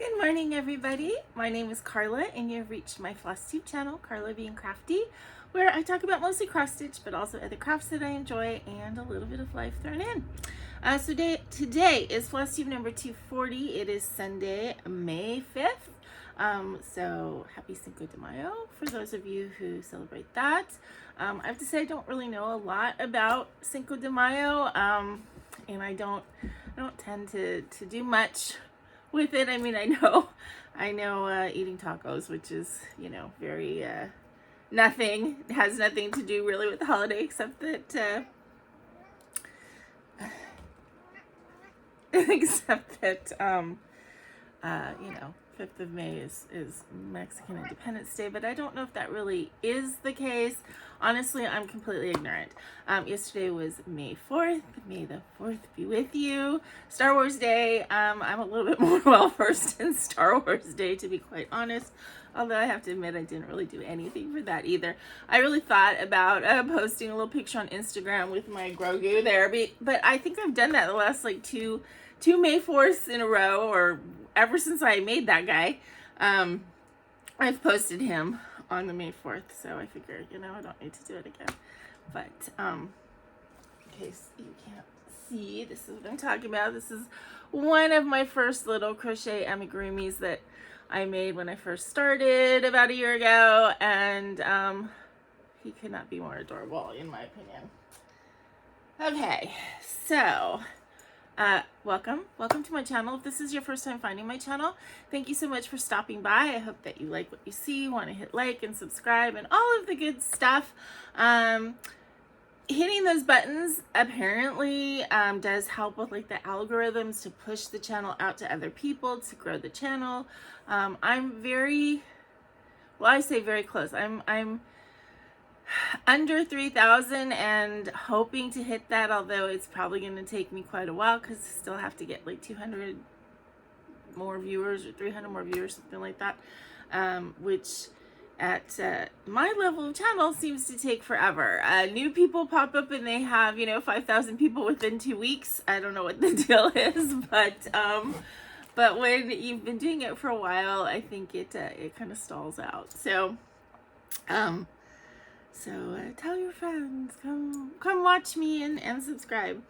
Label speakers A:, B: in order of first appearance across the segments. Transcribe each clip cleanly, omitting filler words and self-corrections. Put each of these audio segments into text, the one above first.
A: Good morning, everybody. My name is Karla, and you've reached my FlossTube channel, KarlaBeingCrafty, where I talk about mostly cross stitch, but also other crafts that I enjoy and a little bit of life thrown in. So today is FlossTube number 240. It is Sunday, May 5th. So happy Cinco de Mayo for those of you who celebrate that. I have to say I don't really know a lot about Cinco de Mayo, and I don't tend to do much with it. I mean, I know eating tacos, which is, very nothing, has nothing to do really with the holiday, except that 5th of May is Mexican Independence Day, but I don't know if that really is the case. Honestly, I'm completely ignorant. Yesterday was May 4th. May the 4th be with you. Star Wars Day. I'm a little bit more well-versed in Star Wars Day, to be quite honest. Although I have to admit, I didn't really do anything for that either. I really thought about posting a little picture on Instagram with my Grogu there, but I think I've done that the last like two May 4ths in a row, or ever since I made that guy. I've posted him on the May 4th, so I figure, I don't need to do it again. But in case you can't see, this is what I'm talking about. This is one of my first little crochet amigurumis that I made when I first started about a year ago, and he could not be more adorable in my opinion. Okay, so welcome to my channel. If this is your first time finding my channel, thank you so much for stopping by. I hope that you like what you see, want to hit like and subscribe and all of the good stuff. Hitting those buttons apparently does help with like the algorithms to push the channel out to other people, to grow the channel. I'm very, well, I say very close. I'm under 3,000 and hoping to hit that, although it's probably going to take me quite a while because I still have to get like 200 more viewers or 300 more viewers, something like that, which at my level of channel seems to take forever. New people pop up and they have 5,000 people within 2 weeks. I don't know what the deal is, but when you've been doing it for a while, I think it kind of stalls out. So tell your friends, come watch me and subscribe.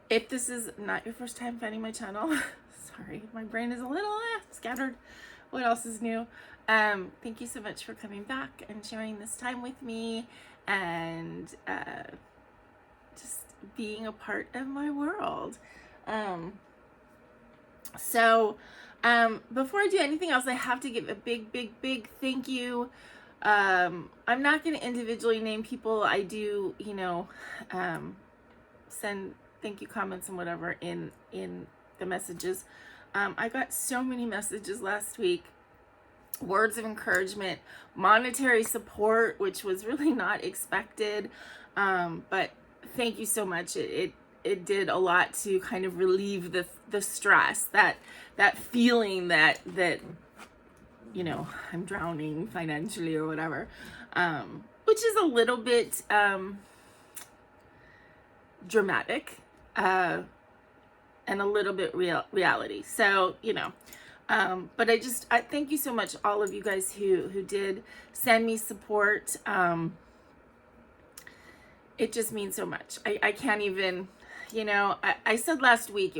A: If this is not your first time finding my channel, sorry, my brain is a little scattered. What else is new? Thank you so much for coming back and sharing this time with me and just being a part of my world. Before I do anything else, I have to give a big thank you. I'm not going to individually name people. I do, send thank you comments and whatever in the messages. I got so many messages last week, words of encouragement, monetary support, which was really not expected. But thank you so much. It did a lot to kind of relieve the stress, that feeling that I'm drowning financially or whatever, which is a little bit dramatic and a little bit reality. So but I thank you so much, all of you guys who did send me support. It just means so much. I can't even, I said last week,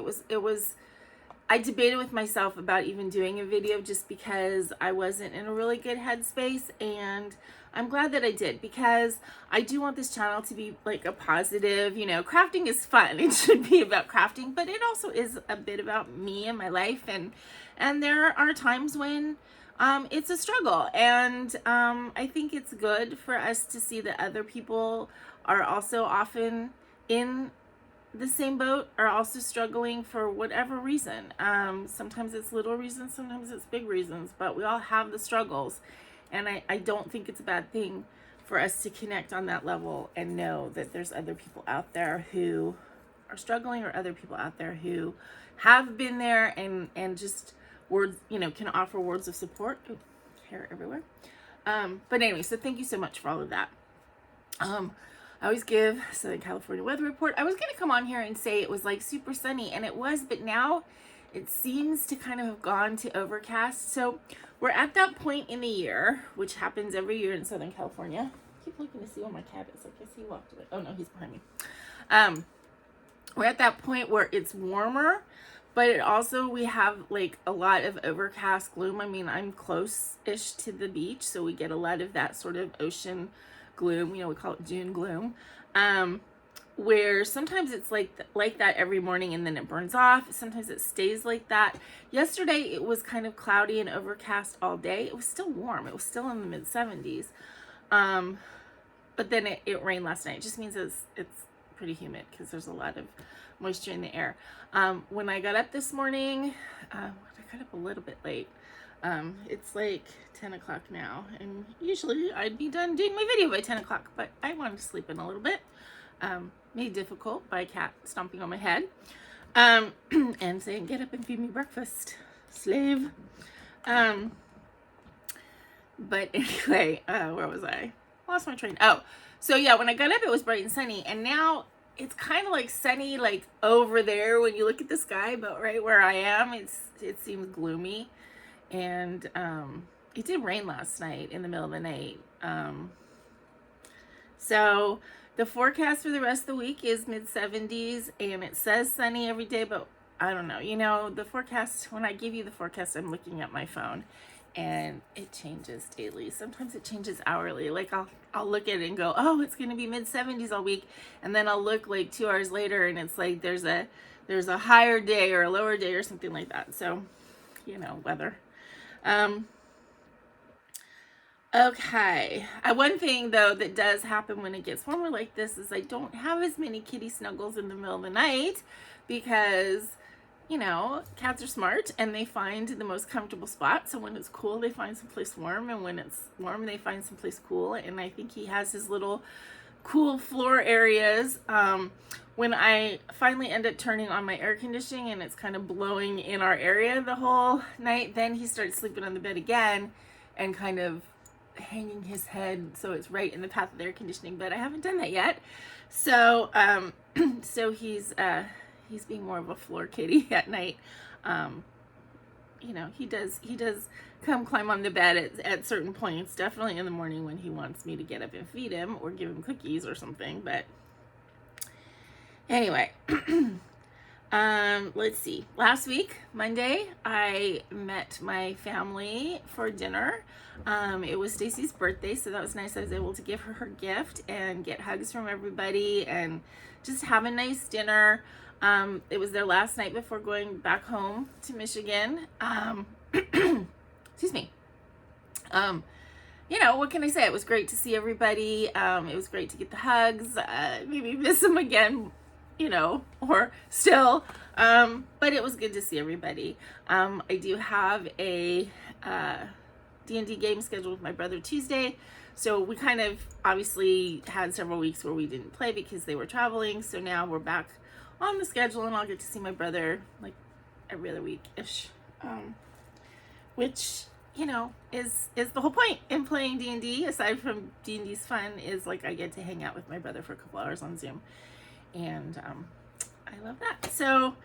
A: I debated with myself about even doing a video just because I wasn't in a really good headspace, and I'm glad that I did, because I do want this channel to be like a positive, crafting is fun. It should be about crafting, but it also is a bit about me and my life, and there are times when it's a struggle, and I think it's good for us to see that other people are also often in the same boat, are also struggling for whatever reason. Sometimes it's little reasons, sometimes it's big reasons, but we all have the struggles, and I don't think it's a bad thing for us to connect on that level and know that there's other people out there who are struggling, or other people out there who have been there and just words, can offer words of support. Ooh, hair everywhere. But anyway, so thank you so much for all of that. I always give Southern California weather report. I was going to come on here and say it was like super sunny, and it was, but now it seems to kind of have gone to overcast. So we're at that point in the year, which happens every year in Southern California. I keep looking to see where my cat is. I guess he walked away. Oh no, he's behind me. We're at that point where it's warmer, but it also, we have like a lot of overcast gloom. I mean, I'm close-ish to the beach, so we get a lot of that sort of ocean gloom. You know, we call it June gloom. Where sometimes it's like that every morning and then it burns off. Sometimes it stays like that. Yesterday it was kind of cloudy and overcast all day. It was still warm. It was still in the mid 70s. But then it rained last night. It just means it's pretty humid because there's a lot of moisture in the air. When I got up this morning, I got up a little bit late. It's like 10 o'clock now, and usually I'd be done doing my video by 10 o'clock, but I wanted to sleep in a little bit. Made difficult by a cat stomping on my head, and saying, get up and feed me breakfast, slave. But anyway, where was I? Lost my train. Oh, so yeah, when I got up, it was bright and sunny, and now it's kind of like sunny, like over there when you look at the sky, but right where I am, it seems gloomy. And it did rain last night in the middle of the night. So the forecast for the rest of the week is mid 70s, and it says sunny every day, but I don't know. You know, the forecast, when I give you the forecast, I'm looking at my phone and it changes daily. Sometimes it changes hourly. Like I'll look at it and go, oh, it's going to be mid 70s all week. And then I'll look like 2 hours later and it's like there's a higher day or a lower day or something like that. So, you know, weather. Okay. One thing though that does happen when it gets warmer like this is I don't have as many kitty snuggles in the middle of the night because, you know, cats are smart and they find the most comfortable spot. So when it's cool, they find someplace warm, and when it's warm, they find someplace cool. And I think he has his little cool floor areas. When I finally end up turning on my air conditioning and it's kind of blowing in our area the whole night, then he starts sleeping on the bed again and kind of hanging his head so it's right in the path of the air conditioning, but I haven't done that yet. So so he's being more of a floor kitty at night. You know, he does come climb on the bed at certain points, definitely in the morning when he wants me to get up and feed him or give him cookies or something. But anyway, let's see. Last week, Monday, I met my family for dinner. It was Stacy's birthday, so that was nice. I was able to give her gift and get hugs from everybody and just have a nice dinner. It was their last night before going back home to Michigan. Excuse me. You know, what can I say? It was great to see everybody. It was great to get the hugs. Maybe miss them again, you know, or still. But it was good to see everybody. I do have a D&D game scheduled with my brother Tuesday. So we kind of obviously had several weeks where we didn't play because they were traveling. So now we're back on the schedule, and I'll get to see my brother like every other week-ish. Which, you know, is the whole point in playing D&D, aside from D&D's fun, is like I get to hang out with my brother for a couple hours on Zoom. And I love that. So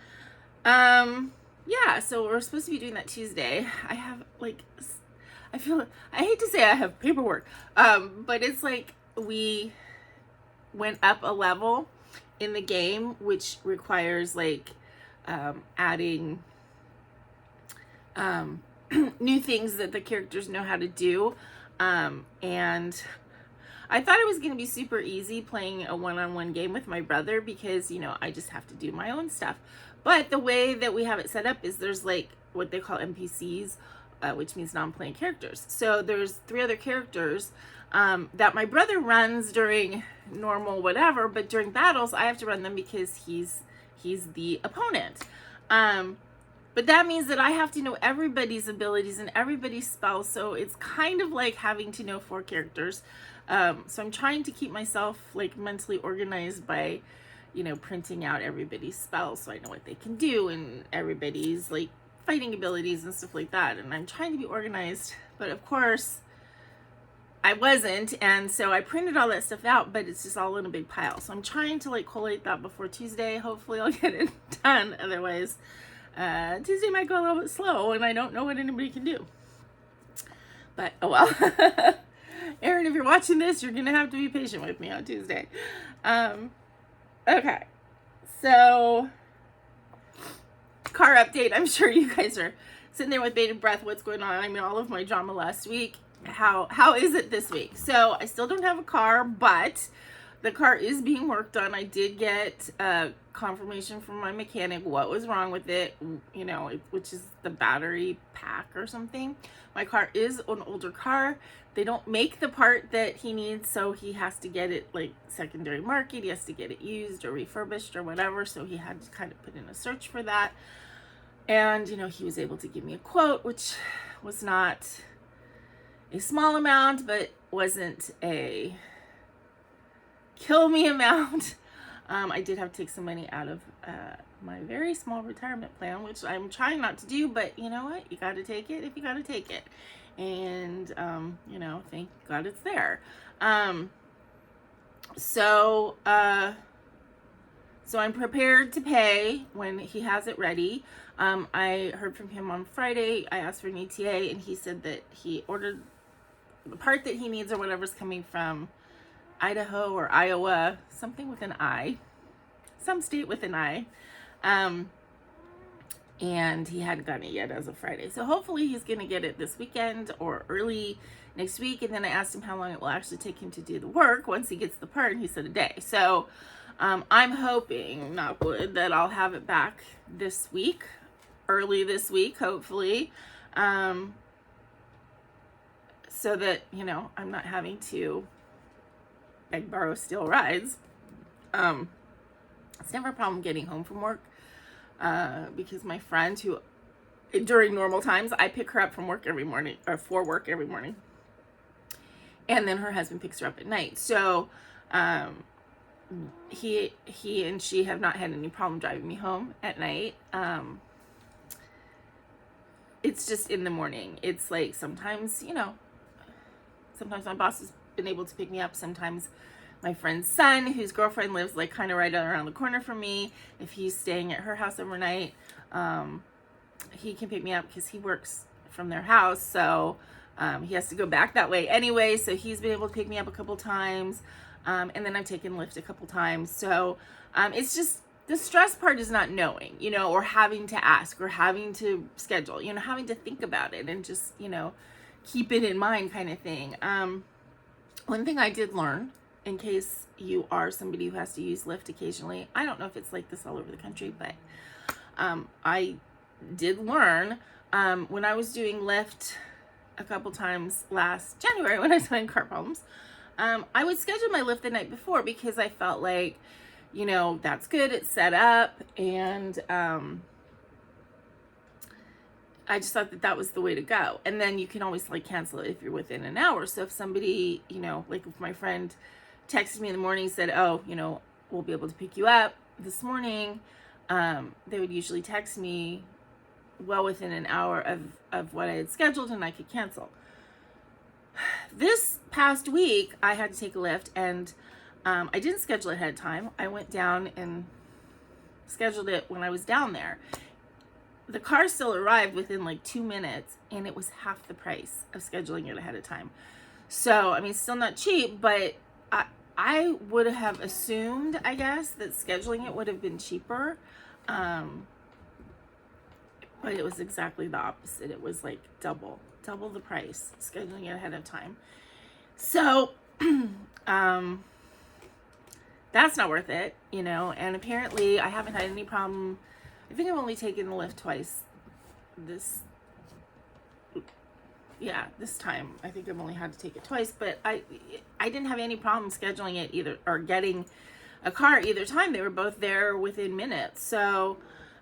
A: yeah, so we're supposed to be doing that Tuesday. I have like, I hate to say I have paperwork, but it's like we went up a level in the game, which requires like adding new things that the characters know how to do. And I thought it was going to be super easy playing a one-on-one game with my brother because, you know, I just have to do my own stuff. But the way that we have it set up is there's like what they call NPCs, which means non-playing characters. So there's 3 other characters that my brother runs during normal whatever, but during battles I have to run them because he's the opponent. But that means that I have to know everybody's abilities and everybody's spells, so it's kind of like having to know 4 characters. So I'm trying to keep myself like mentally organized by, you know, printing out everybody's spells so I know what they can do and everybody's like fighting abilities and stuff like that. And I'm trying to be organized, but of course, I wasn't, and so I printed all that stuff out, but it's just all in a big pile. So I'm trying to like collate that before Tuesday. Hopefully I'll get it done. Otherwise, Tuesday might go a little bit slow, and I don't know what anybody can do. But, oh well. Erin, if you're watching this, you're going to have to be patient with me on Tuesday. Okay. So, car update. I'm sure you guys are sitting there with bated breath. What's going on? I mean, all of my drama last week. How is it this week? So I still don't have a car, but the car is being worked on. I did get confirmation from my mechanic what was wrong with it, you know, which is the battery pack or something. My car is an older car. They don't make the part that he needs, so he has to get it like secondary market. He has to get it used or refurbished or whatever. So he had to kind of put in a search for that. And, you know, he was able to give me a quote, which was not a small amount, but wasn't a kill me amount. I did have to take some money out of my very small retirement plan, which I'm trying not to do, but you know what? You got to take it if you got to take it. And, you know, thank God it's there. So I'm prepared to pay when he has it ready. I heard from him on Friday. I asked for an ETA, and he said that he ordered the part that he needs or whatever's coming from Idaho or Iowa, something with an I, some state with an I. And he hadn't gotten it yet as of Friday. So hopefully he's going to get it this weekend or early next week. And then I asked him how long it will actually take him to do the work once he gets the part, and he said a day. So I'm hoping, knock wood, that I'll have it back this week, early this week, hopefully. So that, you know, I'm not having to beg, borrow, steal rides. It's never a problem getting home from work, because my friend who, during normal times, I pick her up from work every morning, or for work every morning. And then her husband picks her up at night. So, he and she have not had any problem driving me home at night. It's just in the morning. It's like sometimes, you know, sometimes my boss has been able to pick me up. Sometimes my friend's son, whose girlfriend lives like kind of right around the corner from me, if he's staying at her house overnight, he can pick me up because he works from their house. So he has to go back that way anyway. So he's been able to pick me up a couple times. And then I've taken Lyft a couple times. So it's just, the stress part is not knowing, you know, or having to ask or having to schedule, you know, having to think about it and just, you know, keep it in mind kind of thing. One thing I did learn, in case you are somebody who has to use Lyft occasionally, I don't know if it's like this all over the country, but I did learn when I was doing Lyft a couple times last January when I was having car problems, I would schedule my Lyft the night before because I felt like, you know, that's good, it's set up, and I just thought that that was the way to go. And then you can always like cancel it if you're within an hour. So if somebody, you know, like if my friend texted me in the morning, said, oh, you know, we'll be able to pick you up this morning, they would usually text me well within an hour of what I had scheduled, and I could cancel. This past week, I had to take a Lyft, and I didn't schedule it ahead of time. I went down and scheduled it when I was down there. The car still arrived within like 2 minutes, and it was half the price of scheduling it ahead of time. So, I mean, still not cheap, but I would have assumed, I guess, that scheduling it would have been cheaper. But it was exactly the opposite. It was like double the price, scheduling it ahead of time. So, that's not worth it, you know, and apparently I haven't had any problem. I think I've only taken the Lyft twice this time. I think I've only had to take it twice, but I didn't have any problem scheduling it either, or getting a car either time. They were both there within minutes. So,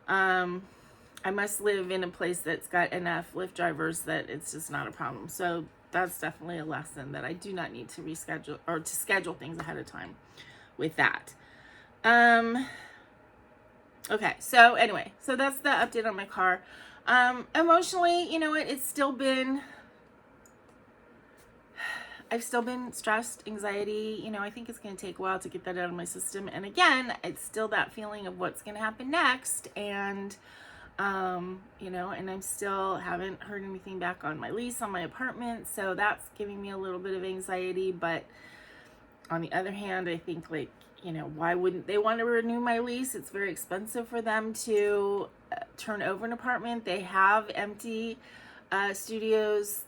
A: I must live in a place that's got enough Lyft drivers that it's just not a problem. So that's definitely a lesson, that I do not need to reschedule or to schedule things ahead of time with that. Okay, so anyway, so that's the update on my car. Emotionally, you know what, it's still been I've still been stressed, anxiety, you know, I think it's going to take a while to get that out of my system. And again, it's still that feeling of what's going to happen next. And, you know, and I'm still haven't heard anything back on my lease on my apartment. So that's giving me a little bit of anxiety. But on the other hand, I think, like, you know, why wouldn't they want to renew my lease? It's very expensive for them to turn over an apartment. They have empty studios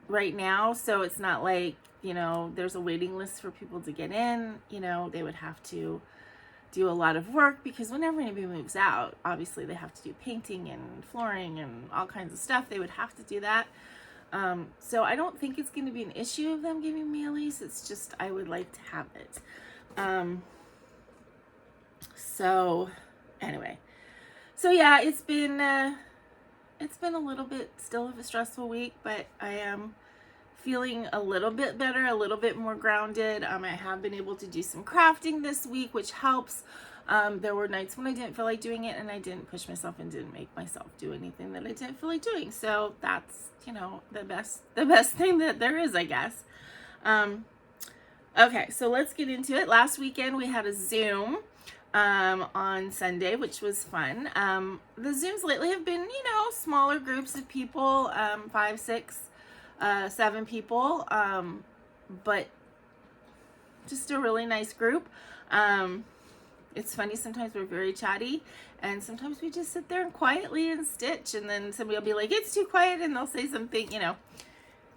A: right now, so it's not like, you know, there's a waiting list for people to get in. You know, they would have to do a lot of work because whenever anybody moves out, obviously they have to do painting and flooring and all kinds of stuff. They would have to do that. So I don't think it's going to be an issue of them giving me a lease. It's just I would like to have it. So anyway, so yeah, it's been a little bit still of a stressful week, but I am feeling a little bit better, a little bit more grounded. I have been able to do some crafting this week, which helps. There were nights when I didn't feel like doing it, and I didn't push myself and didn't make myself do anything that I didn't feel like doing. So that's, you know, the best thing that there is, I guess. Okay, so let's get into it. Last weekend we had a Zoom on Sunday, which was fun. The Zooms lately have been, you know, smaller groups of people, 5, 6, 7 people, but just a really nice group. It's funny, sometimes we're very chatty, and sometimes we just sit there and quietly and stitch, and then somebody will be like, it's too quiet, and they'll say something, you know,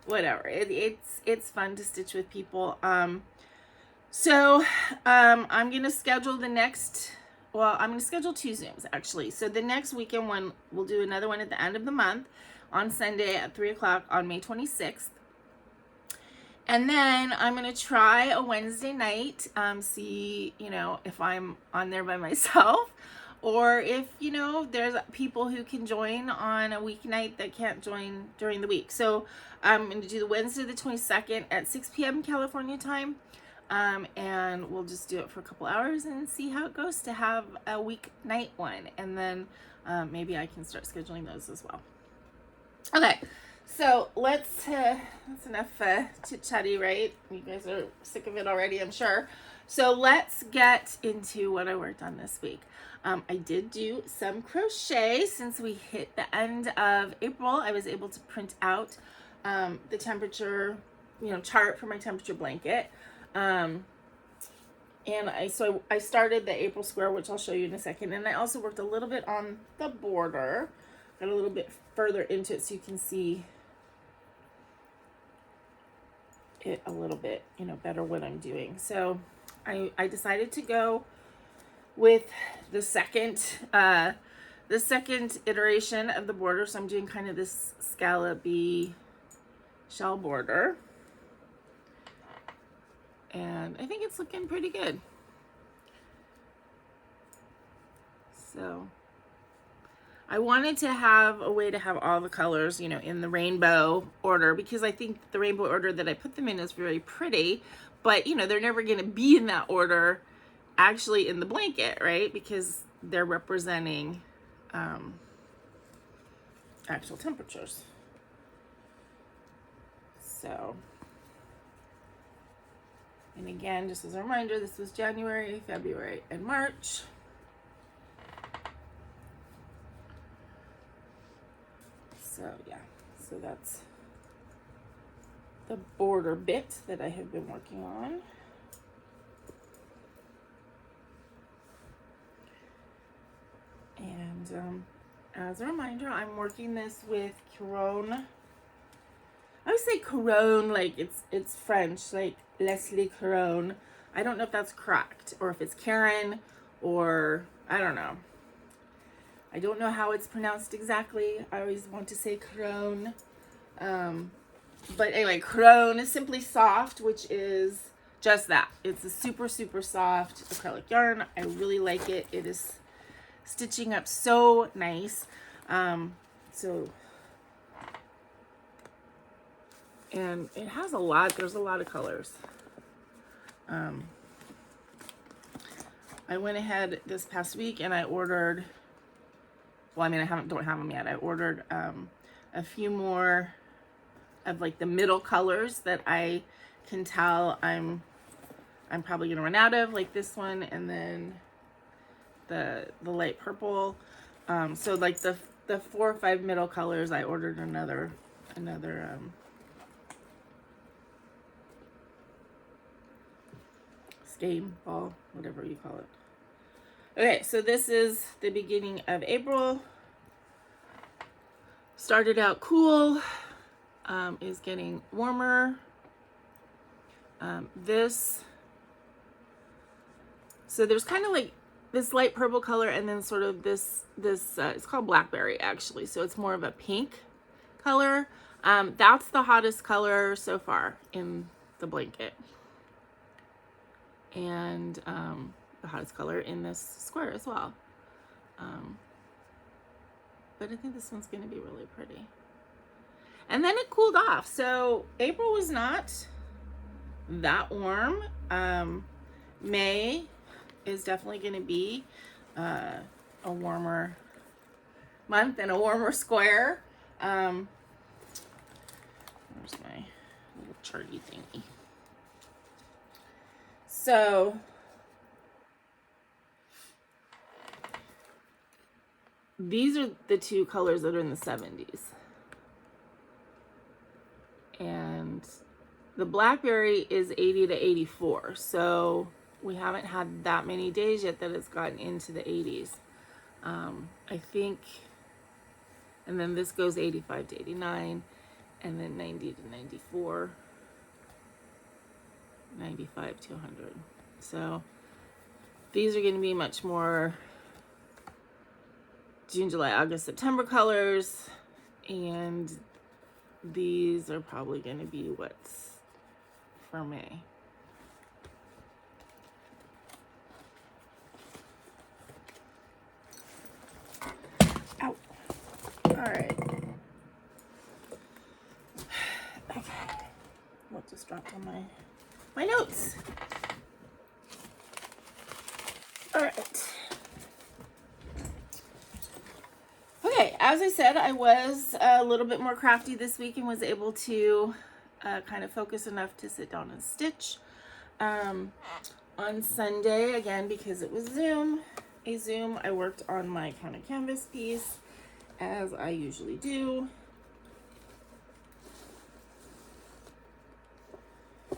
A: whatever. It's fun to stitch with people. So I'm going to schedule the next, well, I'm going to schedule 2 Zooms actually. So the next weekend one, we'll do another one at the end of the month on Sunday at 3 o'clock on May 26th. And then I'm going to try a Wednesday night, see, you know, if I'm on there by myself, or if, you know, there's people who can join on a weeknight that can't join during the week. So I'm going to do the Wednesday the 22nd at 6 p.m. California time. And we'll just do it for a couple hours and see how it goes to have a weeknight one. And then maybe I can start scheduling those as well. Okay, so that's enough chit-chatty, right? You guys are sick of it already, I'm sure. So let's get into what I worked on this week. I did do some crochet since we hit the end of April. I was able to print out the temperature, you know, chart for my temperature blanket. And I started the April square, which I'll show you in a second. And I also worked a little bit on the border, got a little bit further into it so you can see it a little bit, you know, better what I'm doing. So I decided to go with the second iteration of the border. So I'm doing kind of this scallopy shell border. And I think it's looking pretty good. So I wanted to have a way to have all the colors, you know, in the rainbow order, because I think the rainbow order that I put them in is very pretty, but, you know, they're never going to be in that order actually in the blanket, right? Because they're representing actual temperatures. So, and again, just as a reminder, this was January, February, and March. So yeah, so that's the border bit that I have been working on. And as a reminder, I'm working this with Caron. I would say Caron, like it's French, like Leslie Caron. I don't know if that's correct, or if it's Karen, or I don't know. I don't know how it's pronounced exactly. I always want to say Caron. But anyway, Caron is Simply Soft, which is just that. It's a super, super soft acrylic yarn. I really like it. It is stitching up so nice. And it has there's a lot of colors. I went ahead this past week and I ordered, well, I mean, don't have them yet. I ordered a few more like the middle colors that I can tell I'm probably gonna run out of, like this one, and then the light purple. So like the 4 or 5 middle colors, I ordered another skein ball, whatever you call it. Okay, so this is the beginning of April. Started out cool, is getting warmer. So there's kind of like this light purple color, and then sort of this it's called blackberry actually, so it's more of a pink color. That's the hottest color so far in the blanket, and the hottest color in this square as well. But I think this one's going to be really pretty. And then it cooled off. So April was not that warm. May is definitely going to be a warmer month and a warmer square. Where's my little charty thingy? So these are the 2 colors that are in the 70s. And the blackberry is 80 to 84. So we haven't had that many days yet that it's gotten into the 80s. I think, and then this goes 85 to 89, and then 90 to 94, 95 to 100. So these are going to be much more June, July, August, September colors, and these are probably going to be what's for May. Ow. All right. Okay. What just dropped on my notes? All right. Okay, as I said, I was a little bit more crafty this week and was able to kind of focus enough to sit down and stitch. On Sunday, again, because it was Zoom, I worked on my counter canvas piece, as I usually do.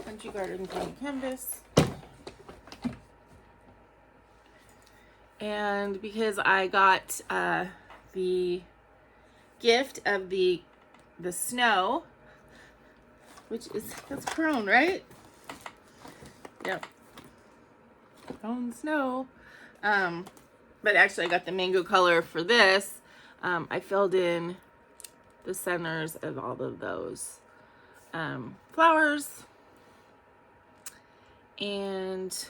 A: Country Garden counter canvas. And because I got the gift of the snow, which is, that's prone, right? Yep. Prone snow. But actually I got the mango color for this. I filled in the centers of all of those flowers. And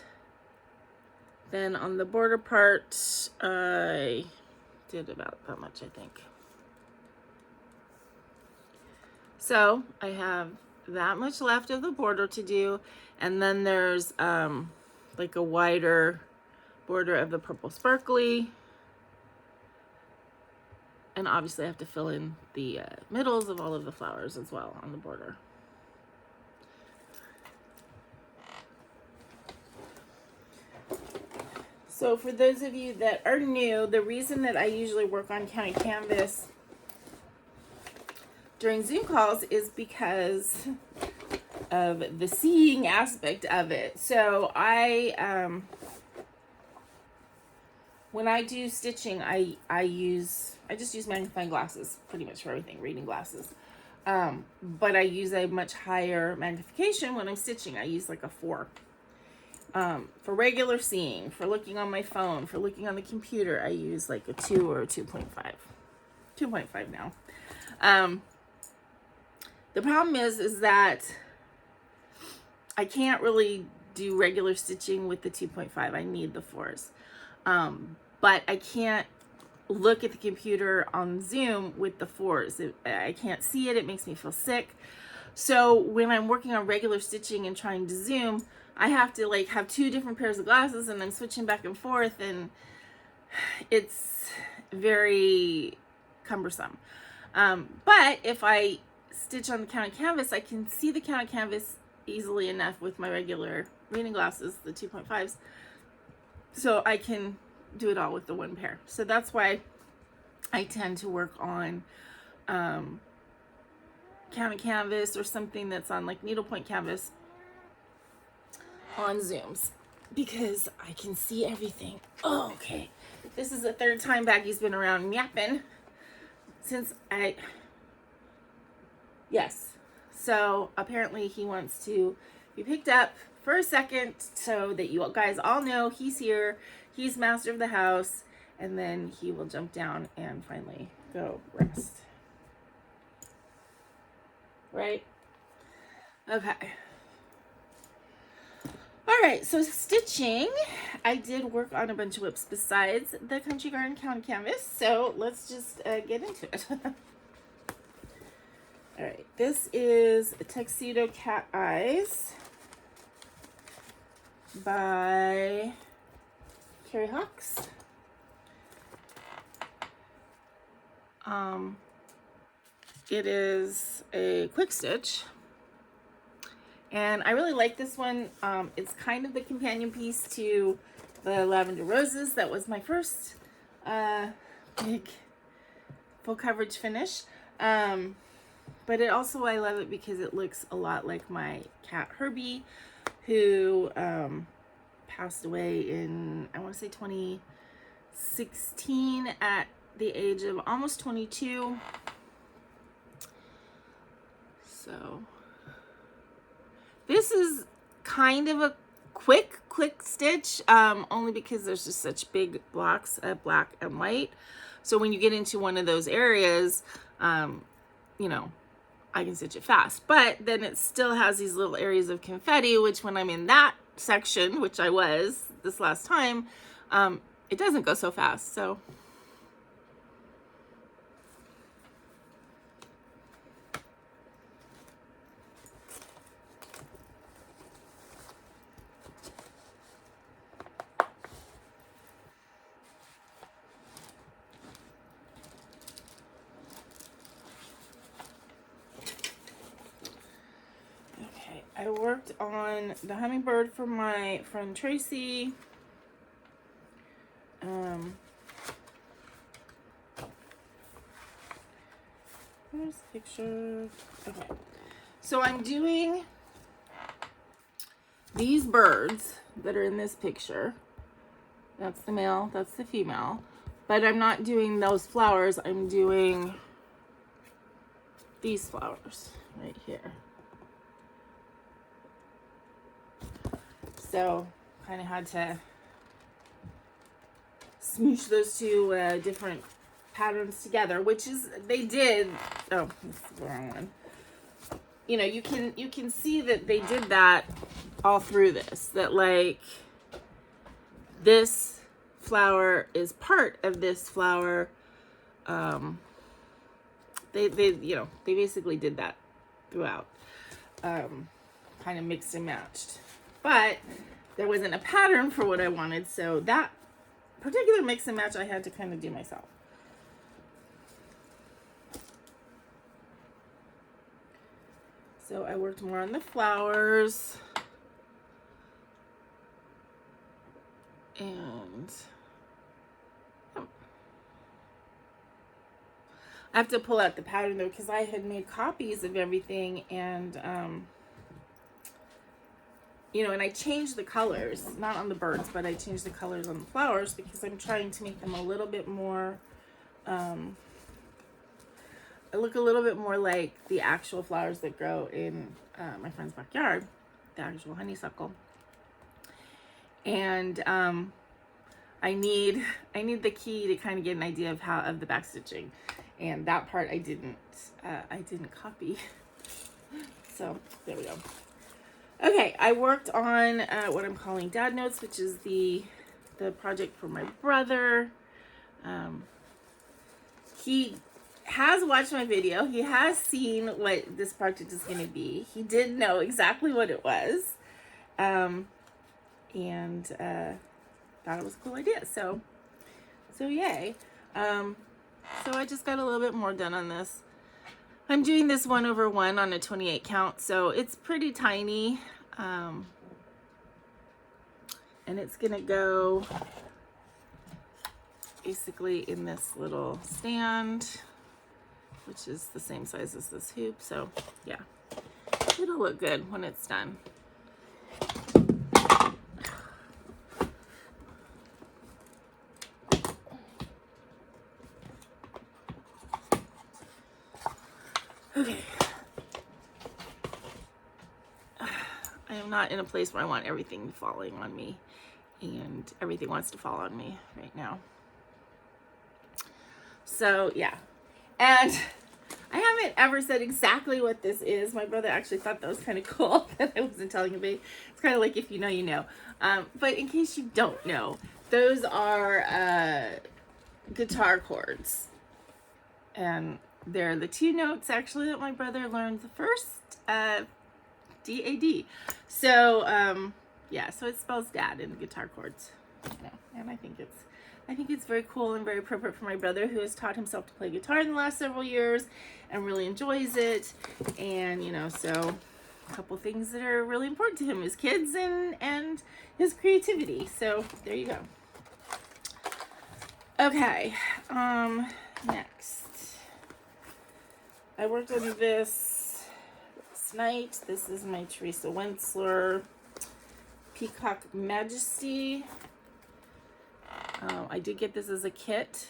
A: then on the border part, I did about that much, I think. So I have that much left of the border to do, and then there's like a wider border of the purple sparkly, and obviously I have to fill in the middles of all of the flowers as well on the border. So for those of you that are new, the reason that I usually work on county canvas during Zoom calls is because of the seeing aspect of it. So when I do stitching, I just use magnifying glasses pretty much for everything, reading glasses. But I use a much higher magnification when I'm stitching. I use like a 4. For regular seeing, for looking on my phone, for looking on the computer, I use like a 2 or a 2.5. 2.5 now. The problem is that I can't really do regular stitching with the 2.5. I need the 4s. But I can't look at the computer on Zoom with the 4s. I can't see it. It makes me feel sick. So when I'm working on regular stitching and trying to Zoom, I have to like have 2 different pairs of glasses, and I'm switching back and forth, and it's very cumbersome. But if I stitch on the counted canvas, I can see the counted canvas easily enough with my regular reading glasses, the 2.5s, so I can do it all with the one pair. So that's why I tend to work on counted canvas or something that's on like needlepoint canvas on Zooms, because I can see everything. Oh, okay. This is the third time Baggy's been around yapping since yes. So apparently he wants to be picked up for a second so that you guys all know he's here. He's master of the house, and then he will jump down and finally go rest. Right? Okay. All right, so stitching, I did work on a bunch of whips besides the Country Garden counted canvas, so let's just get into it. All right, this is Tuxedo Cat Eyes by Carrie Hawks. It is a quick stitch, and I really like this one. It's kind of the companion piece to the Lavender Roses. That was my first big full coverage finish. But it also, I love it because it looks a lot like my cat Herbie, who passed away in, I want to say 2016 at the age of almost 22. So this is kind of a quick stitch, only because there's just such big blocks of black and white. So when you get into one of those areas, you know, I can stitch it fast, but then it still has these little areas of confetti, which when I'm in that section, which I was this last time, it doesn't go so fast. So I worked on the hummingbird for my friend Tracy. Here's the picture. Okay. So I'm doing these birds that are in this picture. That's the male, that's the female. But I'm not doing those flowers. I'm doing these flowers right here. So kind of had to smoosh those two different patterns together, which is, they did, oh, that's the wrong one. You know, you can see that they did that all through this, that like this flower is part of this flower. They you know, they basically did that throughout, kind of mixed and matched. But there wasn't a pattern for what I wanted, so that particular mix and match I had to kind of do myself. So I worked more on the flowers. And I have to pull out the pattern though, because I had made copies of everything, and you know, and I changed the colors, not on the birds, but I changed the colors on the flowers because I'm trying to make them a little bit more, look a little bit more like the actual flowers that grow in my friend's backyard, the actual honeysuckle. And I need the key to kind of get an idea of the back stitching, and that part I didn't copy. So there we go. Okay, I worked on what I'm calling Dad Notes, which is the project for my brother. He has watched my video. He has seen what this project is going to be. He did know exactly what it was, and thought it was a cool idea. So yay. So I just got a little bit more done on this. I'm doing this 1/1 on a 28 count, so it's pretty tiny. And it's gonna go basically in this little stand, which is the same size as this hoop. So yeah, it'll look good when it's done. Okay. I am not in a place where I want everything falling on me, and everything wants to fall on me right now. So yeah, and I haven't ever said exactly what this is. My brother actually thought that was kind of cool that I wasn't telling him. It's kind of like if you know, you know. But in case you don't know, those are guitar chords, and they're the 2 notes actually that my brother learned the first, D-A-D. So yeah, so it spells dad in the guitar chords, you know, and I think it's very cool and very appropriate for my brother, who has taught himself to play guitar in the last several years and really enjoys it. And you know, so a couple things that are really important to him: his kids and his creativity. So there you go. Okay, next. I worked on this night. This is my Teresa Wensler Peacock Majesty. I did get this as a kit.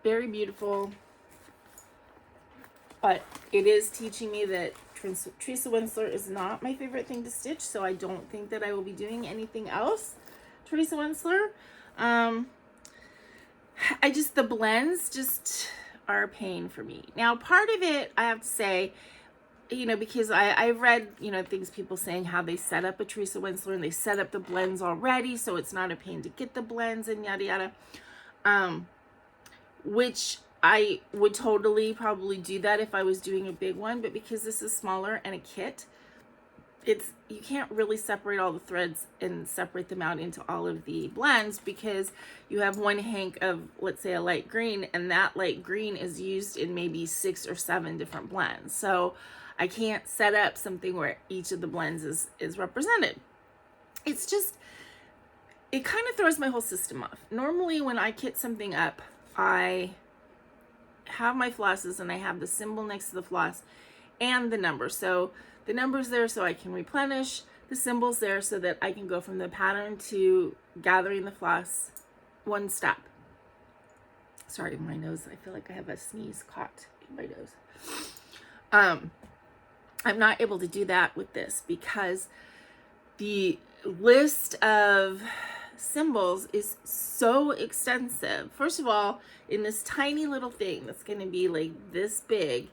A: Very beautiful. But it is teaching me that Teresa Wensler is not my favorite thing to stitch, so I don't think that I will be doing anything else Teresa Wensler. The blends just are a pain for me. Now, part of it, I have to say, you know, because I've read, you know, things, people saying how they set up a Teresa Wensler and they set up the blends already, so it's not a pain to get the blends and yada yada. Which I would totally probably do that if I was doing a big one, but because this is smaller and a kit, you can't really separate all the threads and separate them out into all of the blends, because you have one hank of, let's say, a light green, and that light green is used in maybe 6 or 7 different blends. So I can't set up something where each of the blends is represented. It's just, it kind of throws my whole system off. Normally when I kit something up, I have my flosses and I have the symbol next to the floss and the number. So the number's there so I can replenish, the symbol's there so that I can go from the pattern to gathering the floss one step. Sorry, my nose, I feel like I have a sneeze caught in my nose. I'm not able to do that with this because the list of symbols is so extensive. First of all, in this tiny little thing that's going to be like this big,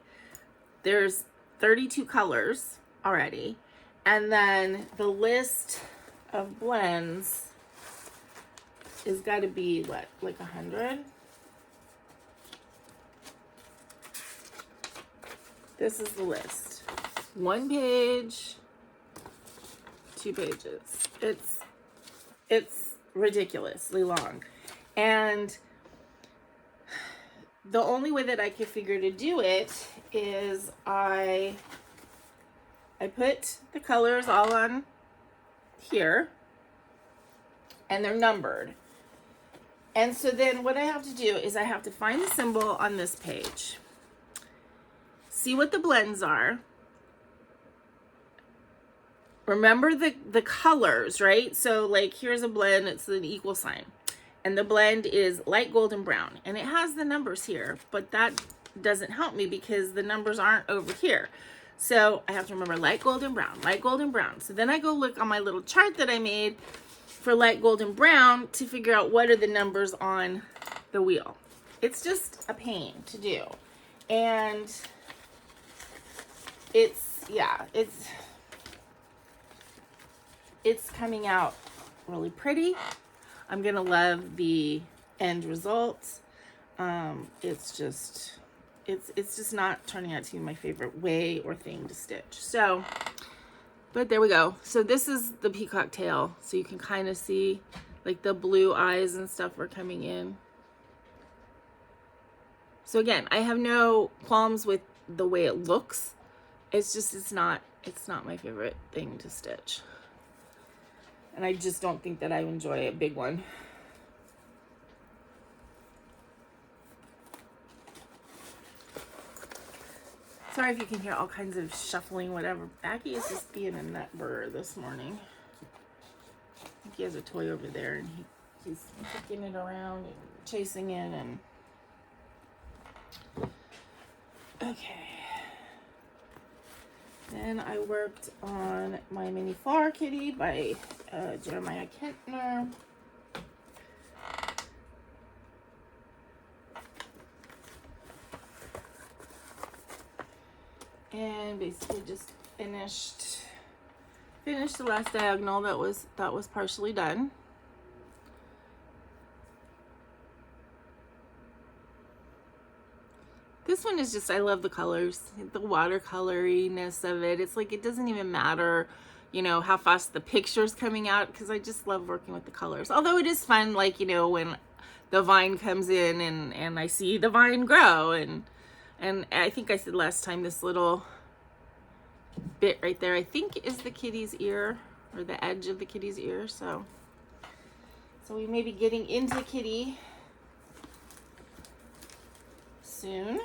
A: there's 32 colors already, and then the list of blends is got to be what, like 100. This is the list. 1 page, 2 pages. It's ridiculously long, and the only way that I could figure to do it is I put the colors all on here, and they're numbered. And so then what I have to do is I have to find the symbol on this page, see what the blends are, remember the colors, right? So like here's a blend, it's an equal sign, and the blend is light golden brown, and it has the numbers here, but that doesn't help me because the numbers aren't over here. So I have to remember light golden brown, light golden brown. So then I go look on my little chart that I made for light golden brown to figure out what are the numbers on the wheel. It's just a pain to do. And it's coming out really pretty. I'm gonna love the end results. It's just not turning out to be my favorite way or thing to stitch. So, but there we go. So this is the peacock tail. So you can kind of see like the blue eyes and stuff are coming in. So again, I have no qualms with the way it looks. It's just, it's not my favorite thing to stitch. And I just don't think that I enjoy a big one. Sorry if you can hear all kinds of shuffling, whatever. Baggy is just being a nutburger this morning. I think he has a toy over there, and he's kicking it around and chasing it. And okay. Then I worked on my mini flower kitty by Jeremiah Kentner. And basically just finished the last diagonal that was partially done. This one is just, I love the colors, the watercoloriness of it. It's like, it doesn't even matter, you know, how fast the picture's coming out, because I just love working with the colors. Although it is fun, like, you know, when the vine comes in and I see the vine grow, and I think I said last time, this little bit right there, I think is the kitty's ear, or the edge of the kitty's ear. So we may be getting into kitty soon.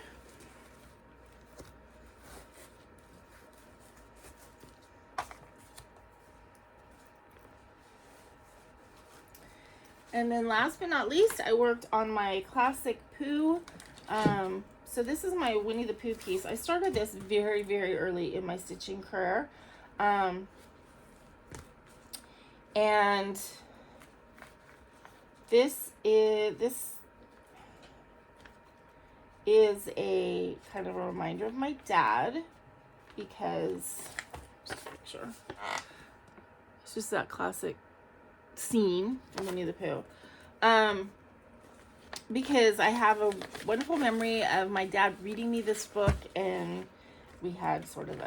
A: And then last but not least, I worked on my classic Pooh. So this is my Winnie the Pooh piece. I started this very, very early in my stitching career. And this is a kind of a reminder of my dad, because just a picture. It's just that classic scene from Winnie the Pooh. Because I have a wonderful memory of my dad reading me this book, and we had sort of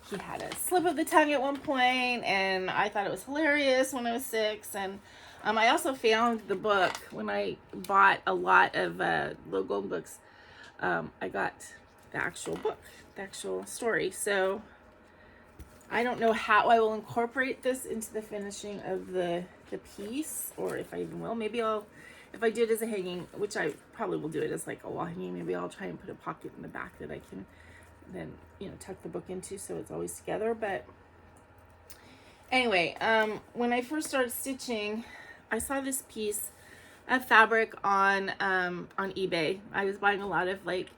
A: he had a slip of the tongue at one point, and I thought it was hilarious when I was 6. And I also found the book when I bought a lot of Little Golden books. I got the actual book, the actual story. So I don't know how I will incorporate this into the finishing of the piece, or if I even will. Maybe if I do it as a hanging, which I probably will do it as like a wall hanging, maybe I'll try and put a pocket in the back that I can then, you know, tuck the book into so it's always together. But anyway, when I first started stitching, I saw this piece of fabric on eBay. I was buying a lot of like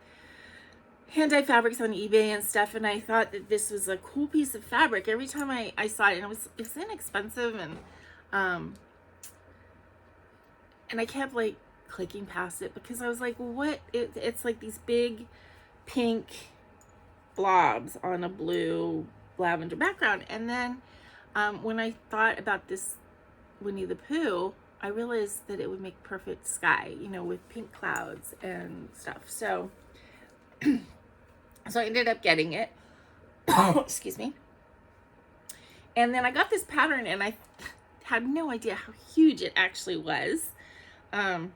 A: hand-dyed fabrics on eBay and stuff, and I thought that this was a cool piece of fabric. Every time I saw it, and it was inexpensive, and I kept like clicking past it, because I was like, what? It's like these big pink blobs on a blue lavender background. And then when I thought about this Winnie the Pooh, I realized that it would make perfect sky, you know, with pink clouds and stuff. So I ended up getting it. Excuse me. And then I got this pattern, and I had no idea how huge it actually was. And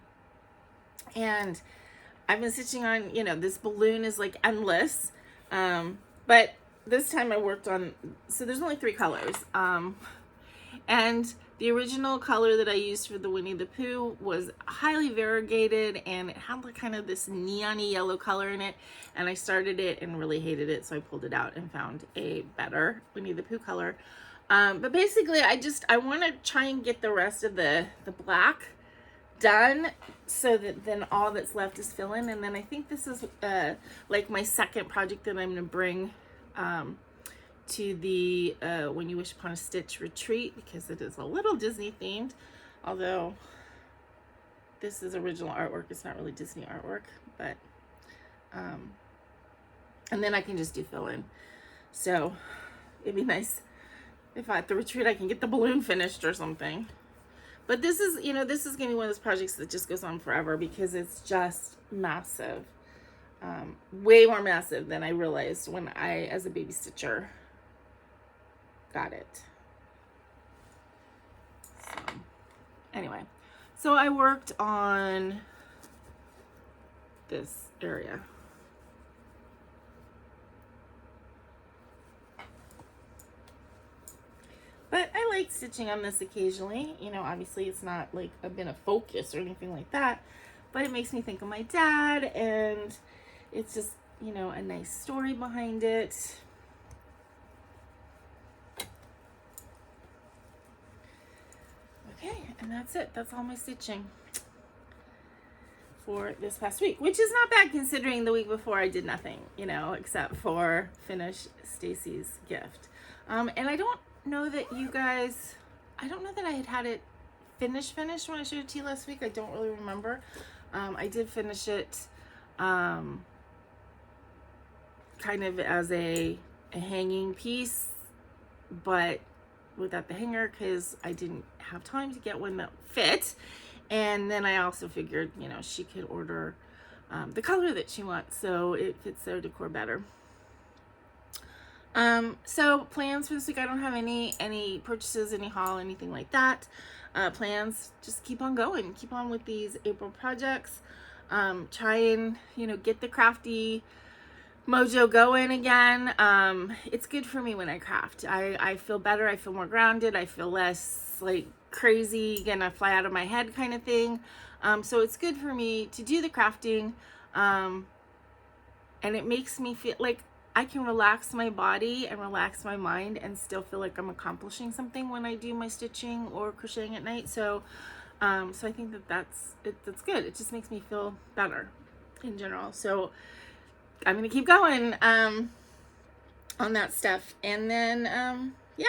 A: I've been stitching on, you know, this balloon is like endless. But this time I worked on, so there's only 3 colors. And the original color that I used for the Winnie the Pooh was highly variegated, and it had like kind of this neon-y yellow color in it. And I started it and really hated it, so I pulled it out and found a better Winnie the Pooh color. But basically I want to try and get the rest of the black done, so that then all that's left is fill in. And then I think this is like my second project that I'm going to bring to the When You Wish Upon a Stitch retreat, because it is a little Disney themed, although this is original artwork. It's not really Disney artwork, but and then I can just do fill in. So it'd be nice if at the retreat I can get the balloon finished or something. But this is, you know, this is going to be one of those projects that just goes on forever, because it's just massive. Way more massive than I realized when I, as a baby stitcher, got it. So, anyway. So I worked on this area. But I like stitching on this occasionally. You know, obviously it's not like I've been a focus or anything like that, but it makes me think of my dad, and it's just, you know, a nice story behind it. Okay, and that's it. That's all my stitching for this past week, which is not bad considering the week before I did nothing, you know, except for finish Stacy's gift. And I don't know that you guys, I don't know that I had it finished when I showed it to you last week. I don't really remember. I did finish it kind of as a hanging piece, but without the hanger because I didn't have time to get one that fit. And then I also figured, you know, she could order the color that she wants, so it fits their decor better. So plans for this week, I don't have any purchases, any haul, anything like that. Plans, just keep on going, keep on with these April projects. Try and, you know, get the crafty mojo going again. It's good for me when I craft. I feel better, I feel more grounded, I feel less like crazy, gonna fly out of my head kind of thing. So it's good for me to do the crafting, and it makes me feel like I can relax my body and relax my mind and still feel like I'm accomplishing something when I do my stitching or crocheting at night. So I think that's good. It just makes me feel better in general. So I'm gonna keep going on that stuff, and then yeah,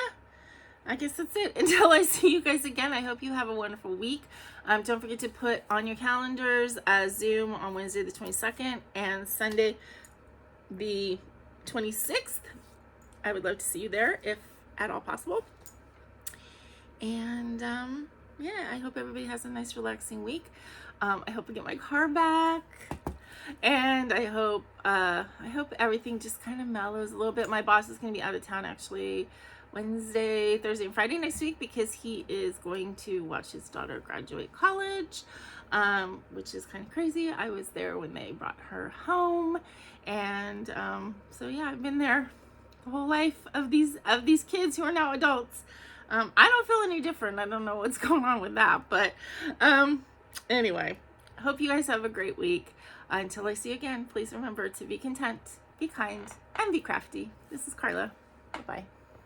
A: I guess that's it. Until I see you guys again, I hope you have a wonderful week. Don't forget to put on your calendars Zoom on Wednesday the 22nd and Sunday the 26th. I would love to see you there if at all possible. And yeah, I hope everybody has a nice relaxing week. I hope I get my car back, and I hope everything just kind of mellows a little bit. My boss is going to be out of town actually Wednesday, Thursday, and Friday next week because he is going to watch his daughter graduate college, which is kind of crazy. I was there when they brought her home, and so yeah, I've been there the whole life of these kids who are now adults. I don't feel any different. I don't know what's going on with that, but anyway, I hope you guys have a great week. Until I see you again, please remember to be content, be kind, and be crafty. This is Karla. Bye-bye.